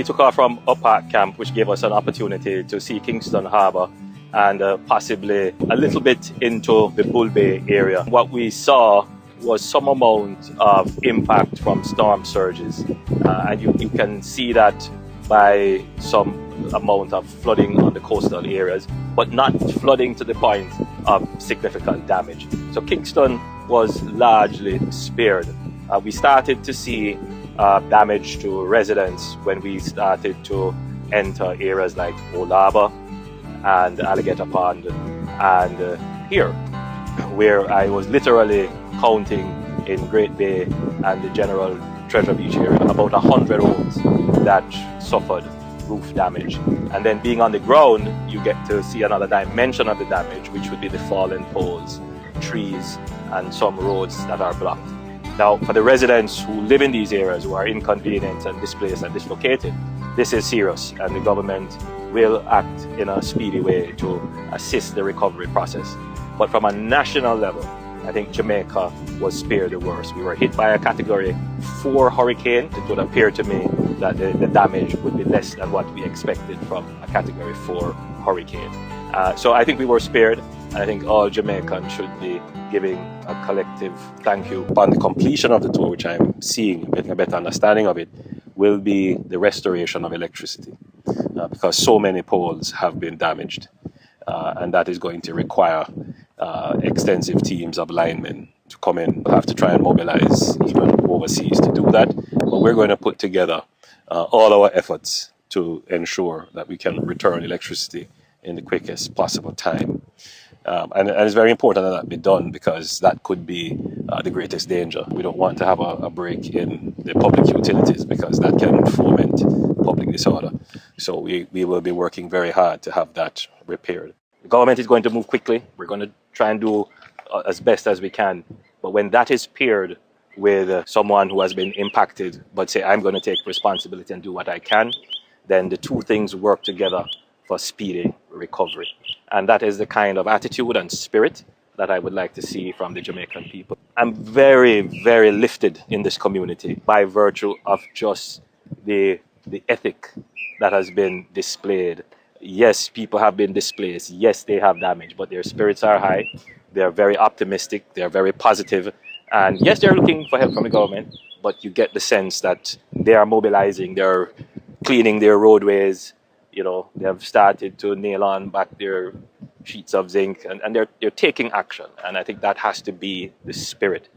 We took off from Upper Camp, which gave us an opportunity to see Kingston Harbour and possibly a little bit into the Bull Bay area. What we saw was some amount of impact from storm surges, and you can see that by some amount of flooding on the coastal areas, but not flooding to the point of significant damage. So Kingston was largely spared. We started to see damage to residents when we started to enter areas like Old Harbour and Alligator Pond and here, where I was literally counting in Great Bay and the general Treasure Beach area about 100 homes that suffered roof damage. And then being on the ground, you get to see another dimension of the damage, which would be the fallen poles, trees, and some roads that are blocked. Now, for the residents who live in these areas who are inconvenienced and displaced and dislocated, this is serious, and the government will act in a speedy way to assist the recovery process. But from a national level, I think Jamaica was spared the worst. We were hit by a Category 4 hurricane. It would appear to me that the damage would be less than what we expected from a Category 4 hurricane. So I think we were spared. I think all Jamaicans should be giving a collective thank you. Upon the completion of the tour, which I'm seeing, getting a better understanding of it, will be the restoration of electricity, because so many poles have been damaged, and that is going to require extensive teams of linemen to come in. We'll have to try and mobilize even overseas to do that, but we're going to put together all our efforts to ensure that we can return electricity in the quickest possible time. And it's very important that that be done, because that could be the greatest danger. We don't want to have a break in the public utilities, because that can foment public disorder. So we will be working very hard to have that repaired. The government is going to move quickly. We're going to try and do as best as we can. But when that is paired with someone who has been impacted, but say, I'm going to take responsibility and do what I can, then the two things work together for speedy recovery. And that is the kind of attitude and spirit that I would like to see from the Jamaican people. I'm very, very lifted in this community by virtue of just the ethic that has been displayed. Yes, people have been displaced. Yes, they have damage, but their spirits are high. They're very optimistic. They're very positive. And yes, they're looking for help from the government, but you get the sense that they are mobilizing. They're cleaning their roadways. You know, they have started to nail on back their sheets of zinc, and they're taking action. And I think that has to be the spirit.